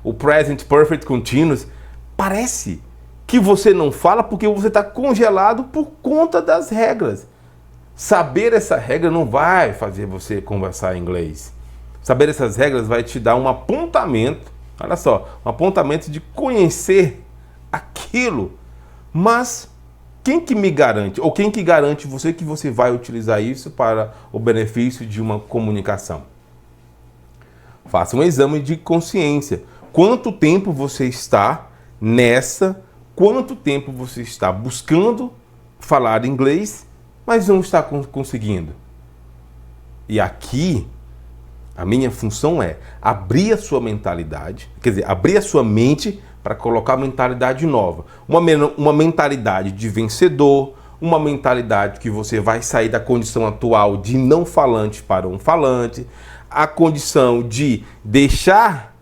o Present Perfect Continuous, parece que você não fala porque você está congelado por conta das regras. Saber essa regra não vai fazer você conversar em inglês. Saber essas regras vai te dar um apontamento, olha só, um apontamento de conhecer aquilo. Mas quem que me garante, ou quem que garante você que você vai utilizar isso para o benefício de uma comunicação? Faça um exame de consciência. Quanto tempo você está nessa? Quanto tempo você está buscando falar inglês, mas não está conseguindo? E aqui, a minha função é abrir a sua mentalidade, quer dizer, abrir a sua mente para colocar uma mentalidade nova. Uma mentalidade de vencedor, uma mentalidade que você vai sair da condição atual de não falante para um falante, a condição de deixar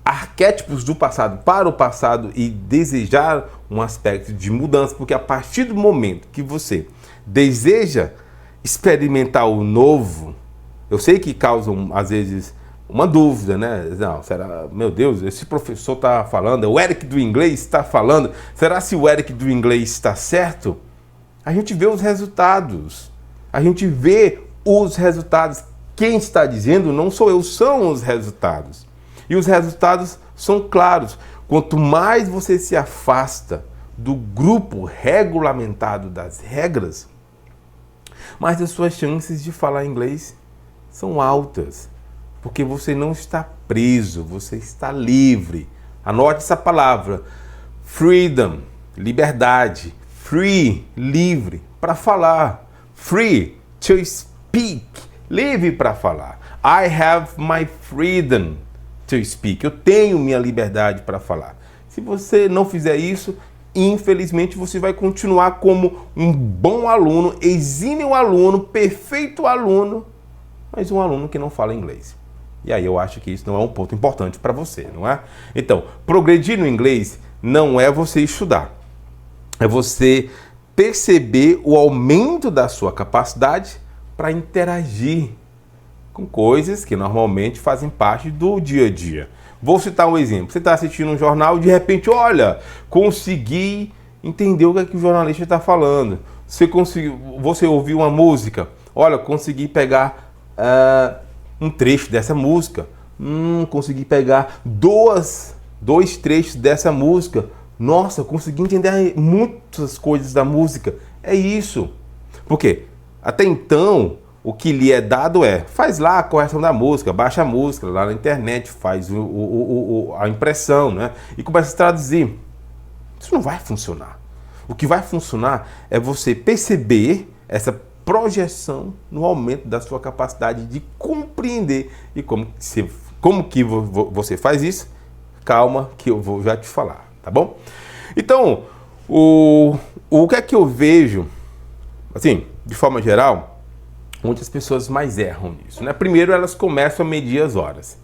arquétipos do passado para o passado e desejar um aspecto de mudança, porque a partir do momento que você deseja experimentar o novo, eu sei que causam, às vezes, uma dúvida, né? Não, será, meu Deus, esse professor está falando, o Eric do inglês está falando, será se o Eric do inglês está certo? A gente vê os resultados, quem está dizendo não sou eu, são os resultados. E os resultados são claros. Quanto mais você se afasta do grupo regulamentado das regras, mais as suas chances de falar inglês são altas. Porque você não está preso, você está livre. Anote essa palavra. Freedom, liberdade. Free, livre, para falar. Free to speak, livre para falar. I have my freedom to speak. Eu tenho minha liberdade para falar. Se você não fizer isso, infelizmente você vai continuar como um bom aluno, exímio aluno, perfeito aluno, mas um aluno que não fala inglês. E aí eu acho que isso não é um ponto importante para você, não é? Então, progredir no inglês não é você estudar. É você perceber o aumento da sua capacidade para interagir com coisas que normalmente fazem parte do dia a dia. Vou citar um exemplo. Você está assistindo um jornal e de repente, olha, consegui entender o que o jornalista está falando. Você ouviu uma música, olha, consegui pegar um trecho dessa música. Consegui pegar dois trechos dessa música. Nossa, consegui entender muitas coisas da música. É isso. Por quê? Até então, o que lhe é dado faz lá a correção da música, baixa a música lá na internet, faz a impressão, né? E começa a traduzir. Isso não vai funcionar. O que vai funcionar é você perceber essa projeção no aumento da sua capacidade de compreender. E como que você faz isso? Calma que eu vou já te falar, tá bom? Então, o que é que eu vejo, assim, de forma geral, muitas pessoas mais erram nisso, né? Primeiro, elas começam a medir as horas.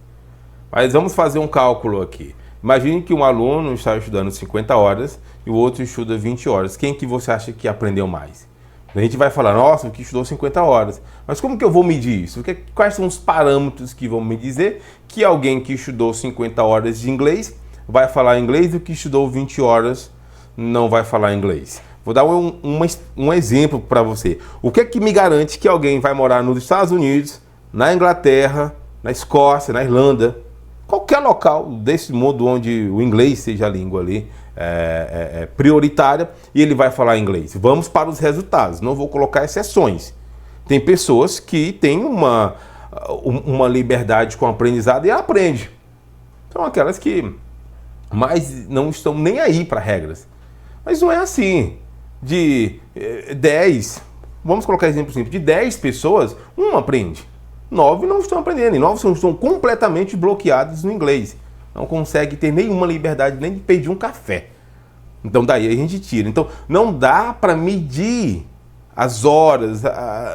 Mas vamos fazer um cálculo aqui. Imagine que um aluno está estudando 50 horas e o outro estuda 20 horas. Quem que você acha que aprendeu mais? A gente vai falar, nossa, o que estudou 50 horas. Mas como que eu vou medir isso? Quais são os parâmetros que vão me dizer que alguém que estudou 50 horas de inglês vai falar inglês e o que estudou 20 horas não vai falar inglês? Vou dar um exemplo para você. O que é que me garante que alguém vai morar nos Estados Unidos, na Inglaterra, na Escócia, na Irlanda, qualquer local desse mundo onde o inglês seja a língua ali prioritária e ele vai falar inglês? Vamos para os resultados, não vou colocar exceções. Tem pessoas que têm uma liberdade com o aprendizado e aprende. São aquelas que mais não estão nem aí para regras. Mas não é assim. De 10, vamos colocar exemplo simples, de 10 pessoas, 1 aprende. 9 não estão aprendendo, e 9 estão completamente bloqueados no inglês. Não consegue ter nenhuma liberdade nem de pedir um café. Então daí a gente tira. Então não dá para medir as horas,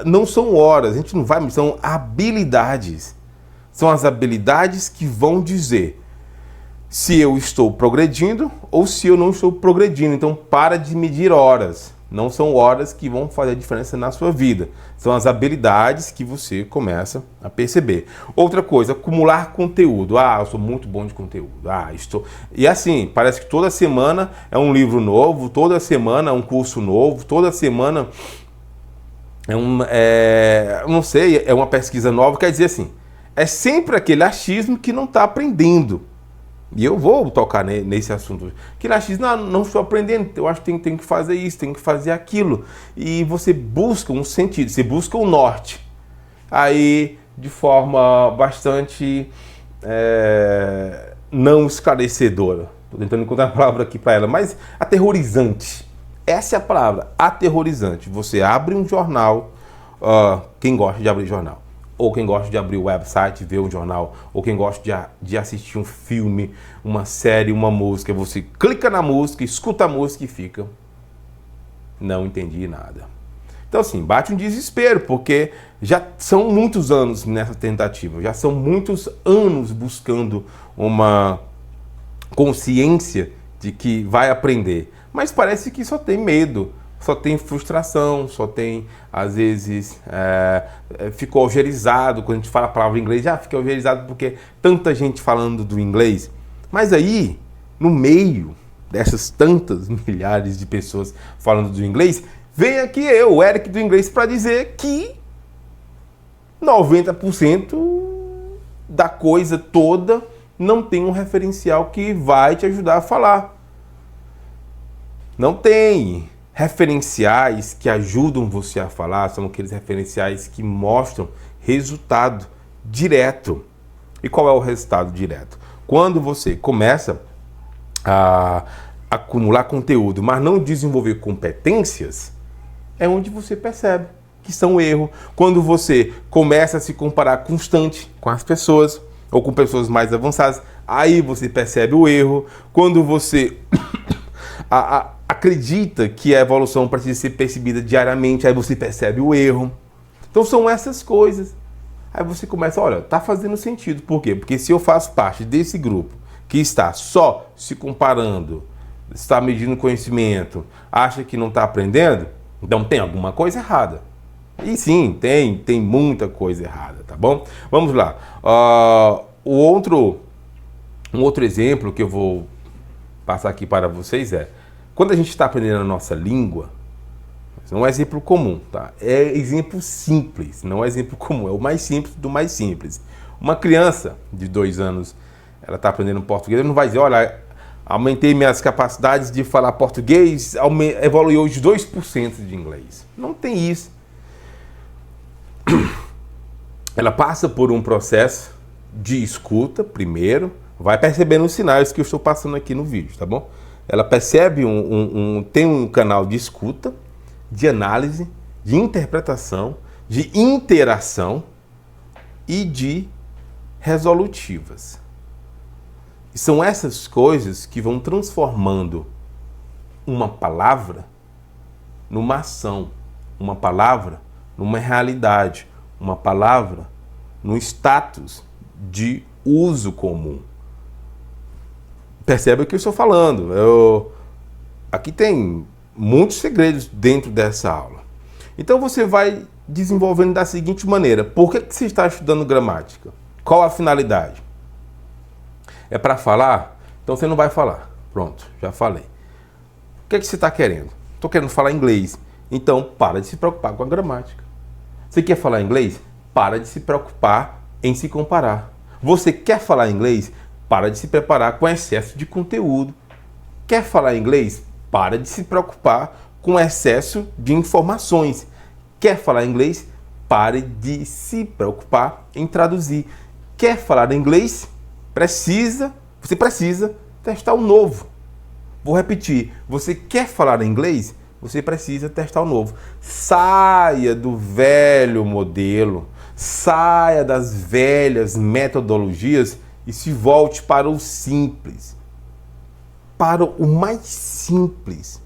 não são horas, a gente não vai medir, são habilidades. São as habilidades que vão dizer se eu estou progredindo ou se eu não estou progredindo. Então para de medir horas. Não são horas que vão fazer a diferença na sua vida. São as habilidades que você começa a perceber. Outra coisa, acumular conteúdo. Ah, eu sou muito bom de conteúdo. Estou... E assim, parece que toda semana é um livro novo, toda semana é um curso novo, toda semana não sei, é uma pesquisa nova. Quer dizer assim, é sempre aquele achismo que não está aprendendo. E eu vou tocar nesse assunto. Que ele diz, não estou aprendendo, eu acho que tem que fazer isso, tem que fazer aquilo. E você busca um sentido, você busca um norte. Aí, de forma bastante não esclarecedora. Estou tentando encontrar a palavra aqui para ela, mas aterrorizante. Essa é a palavra, aterrorizante. Você abre um jornal, quem gosta de abrir jornal? Ou quem gosta de abrir o website, ver um jornal, ou quem gosta de assistir um filme, uma série, uma música, você clica na música, escuta a música e fica, não entendi nada. Então assim, bate um desespero, porque já são muitos anos nessa tentativa, já são muitos anos buscando uma consciência de que vai aprender, mas parece que só tem medo, só tem frustração, só tem, às vezes, ficou algerizado. Quando a gente fala a palavra inglês, fica algerizado porque tanta gente falando do inglês. Mas aí, no meio dessas tantas milhares de pessoas falando do inglês, vem aqui eu, o Eric do inglês, para dizer que 90% da coisa toda não tem um referencial que vai te ajudar a falar. Não tem. Referenciais que ajudam você a falar são aqueles referenciais que mostram resultado direto. E qual é o resultado direto? Quando você começa a acumular conteúdo, mas não desenvolver competências, é onde você percebe que são erro. Quando você começa a se comparar constante com as pessoas, ou com pessoas mais avançadas, aí você percebe o erro. Quando você acredita que a evolução precisa ser percebida diariamente, aí você percebe o erro. Então são essas coisas. Aí você começa, olha, tá fazendo sentido. Por quê? Porque se eu faço parte desse grupo que está só se comparando, está medindo conhecimento, acha que não está aprendendo, então tem alguma coisa errada. E sim, tem muita coisa errada, tá bom? Vamos lá. Um outro exemplo que eu vou passar aqui para vocês quando a gente está aprendendo a nossa língua, não é um exemplo comum, tá? É exemplo simples, não é exemplo comum, é o mais simples do mais simples. Uma criança de 2 anos, ela está aprendendo português, ela não vai dizer, olha, aumentei minhas capacidades de falar português, evoluiu hoje 2% de inglês. Não tem isso. Ela passa por um processo de escuta primeiro, vai percebendo os sinais que eu estou passando aqui no vídeo, tá bom? Ela percebe tem um canal de escuta, de análise, de interpretação, de interação e de resolutivas. E são essas coisas que vão transformando uma palavra numa ação, uma palavra numa realidade, uma palavra num status de uso comum. Percebe o que eu estou falando. Aqui tem muitos segredos dentro dessa aula. Então você vai desenvolvendo da seguinte maneira. Por que você está estudando gramática? Qual a finalidade? É para falar? Então você não vai falar. Pronto, já falei. O que você está querendo? Estou querendo falar inglês. Então para de se preocupar com a gramática. Você quer falar inglês? Para de se preocupar em se comparar. Você quer falar inglês? Para de se preparar com excesso de conteúdo. Quer falar inglês? Para de se preocupar com excesso de informações. Quer falar inglês? Pare de se preocupar em traduzir. Quer falar inglês? Você precisa testar o novo. Vou repetir. Você quer falar inglês? Você precisa testar o novo. Saia do velho modelo. Saia das velhas metodologias e se volte para o simples. Para o mais simples.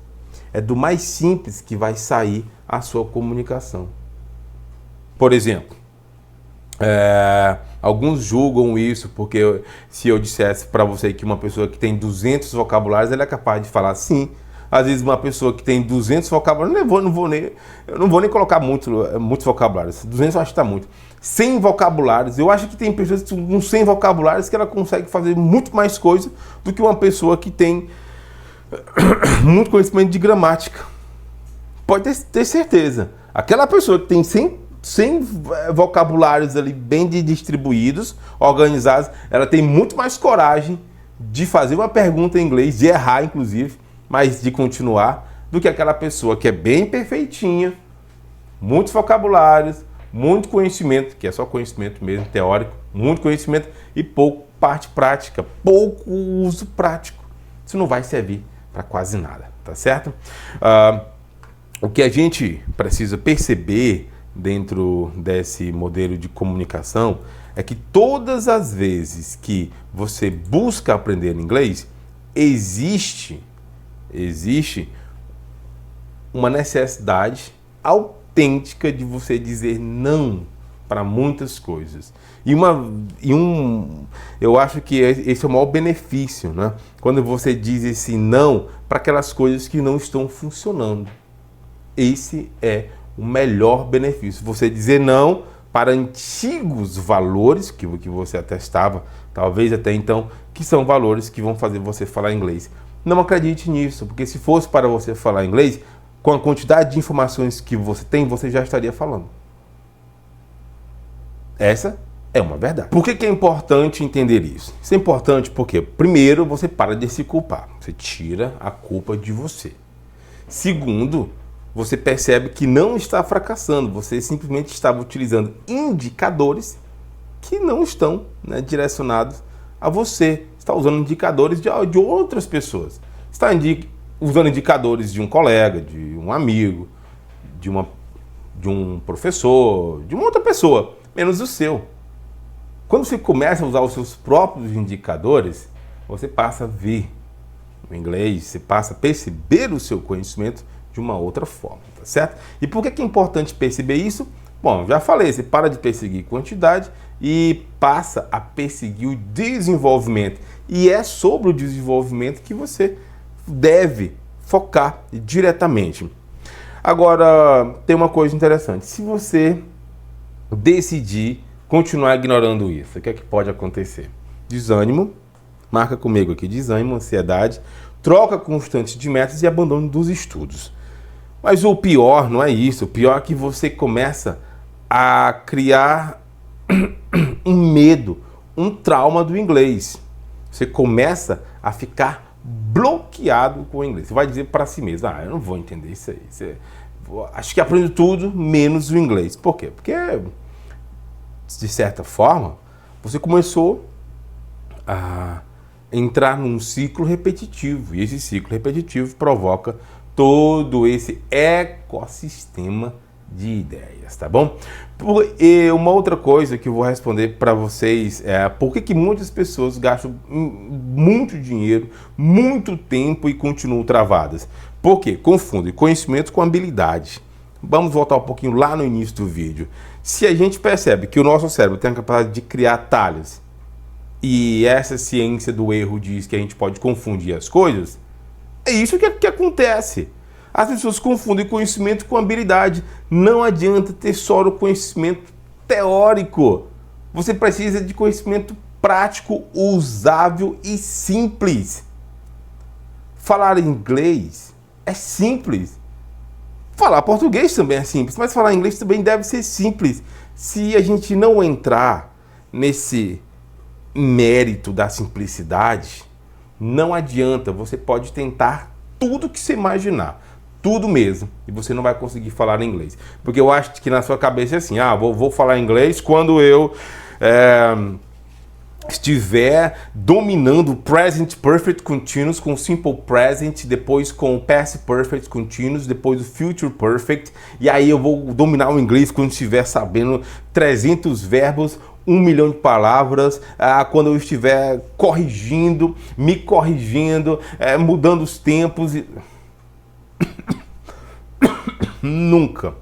É do mais simples que vai sair a sua comunicação. Por exemplo, alguns julgam isso porque se eu dissesse para você que uma pessoa que tem 200 vocabulários, ela é capaz de falar sim, Às vezes uma pessoa que tem 200 vocabulários, eu não vou nem colocar muitos vocabulários, 200 eu acho que está muito. 100 vocabulários, eu acho que tem pessoas com 100 vocabulários que ela consegue fazer muito mais coisa do que uma pessoa que tem muito conhecimento de gramática. Pode ter certeza. Aquela pessoa que tem 100 vocabulários ali bem distribuídos, organizados, ela tem muito mais coragem de fazer uma pergunta em inglês, de errar inclusive, mas de continuar, do que aquela pessoa que é bem perfeitinha, muitos vocabulários, muito conhecimento, que é só conhecimento mesmo, teórico, muito conhecimento e pouco parte prática, pouco uso prático. Isso não vai servir para quase nada, tá certo? O que a gente precisa perceber dentro desse modelo de comunicação é que todas as vezes que você busca aprender inglês, existe uma necessidade autêntica de você dizer não para muitas coisas. Eu acho que esse é o maior benefício, né? Quando você diz esse não para aquelas coisas que não estão funcionando. Esse é o melhor benefício. Você dizer não para antigos valores que você atestava, talvez até então, que são valores que vão fazer você falar inglês. Não acredite nisso, porque se fosse para você falar inglês, com a quantidade de informações que você tem, você já estaria falando. Essa é uma verdade. Por que é importante entender isso? Isso é importante porque, primeiro, você para de se culpar. Você tira a culpa de você. Segundo, você percebe que não está fracassando. Você simplesmente estava utilizando indicadores que não estão, né, direcionados a você. Está usando indicadores de outras pessoas. Está usando indicadores de um colega, de um amigo, de um professor, de uma outra pessoa, menos o seu. Quando você começa a usar os seus próprios indicadores, você passa a ver o inglês, você passa a perceber o seu conhecimento de uma outra forma, tá certo? E por que é importante perceber isso? Bom, já falei, você para de perseguir quantidade e passa a perseguir o desenvolvimento. E é sobre o desenvolvimento que você deve focar diretamente. Agora, tem uma coisa interessante. Se você decidir continuar ignorando isso, o que é que pode acontecer? Desânimo, marca comigo aqui, desânimo, ansiedade, troca constante de metas e abandono dos estudos. Mas o pior não é isso, o pior é que você começa a criar um medo, um trauma do inglês. Você começa a ficar bloqueado com o inglês. Você vai dizer para si mesmo, eu não vou entender isso aí. Acho que aprendo tudo menos o inglês. Por quê? Porque, de certa forma, você começou a entrar num ciclo repetitivo. E esse ciclo repetitivo provoca todo esse ecossistema de ideias, tá bom? E uma outra coisa que eu vou responder para vocês é por que muitas pessoas gastam muito dinheiro, muito tempo e continuam travadas. Por quê? Confundem conhecimento com habilidade. Vamos voltar um pouquinho lá no início do vídeo. Se a gente percebe que o nosso cérebro tem a capacidade de criar atalhos e essa ciência do erro diz que a gente pode confundir as coisas, é isso que acontece. As pessoas confundem conhecimento com habilidade. Não adianta ter só o conhecimento teórico. Você precisa de conhecimento prático, usável e simples. Falar inglês é simples. Falar português também é simples, mas falar inglês também deve ser simples. Se a gente não entrar nesse mérito da simplicidade, não adianta. Você pode tentar tudo que você imaginar. Tudo mesmo, e você não vai conseguir falar inglês. Porque eu acho que na sua cabeça é assim, vou falar inglês quando eu estiver dominando o Present Perfect Continuous com o Simple Present, depois com o Past Perfect Continuous, depois o Future Perfect, e aí eu vou dominar o inglês quando estiver sabendo 300 verbos, 1 milhão de palavras, quando eu estiver me corrigindo, mudando os tempos. Nunca.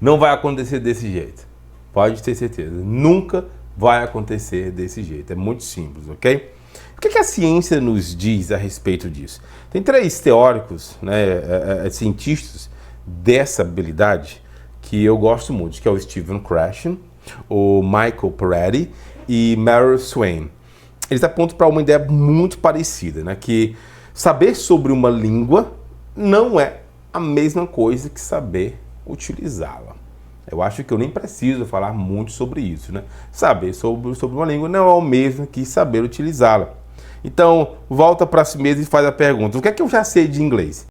Não vai acontecer desse jeito. Pode ter certeza. Nunca vai acontecer desse jeito. É muito simples, ok? O que a ciência nos diz a respeito disso? Tem 3 teóricos, né, cientistas dessa habilidade que eu gosto muito, que é o Stephen Krashen, o Michael Peretti e Meryl Swain. Eles apontam para uma ideia muito parecida, né, que saber sobre uma língua não é a mesma coisa que saber utilizá-la. Eu acho que eu nem preciso falar muito sobre isso, né? Saber sobre uma língua não é o mesmo que saber utilizá-la. Então, volta para si mesmo e faz a pergunta: o que é que eu já sei de inglês?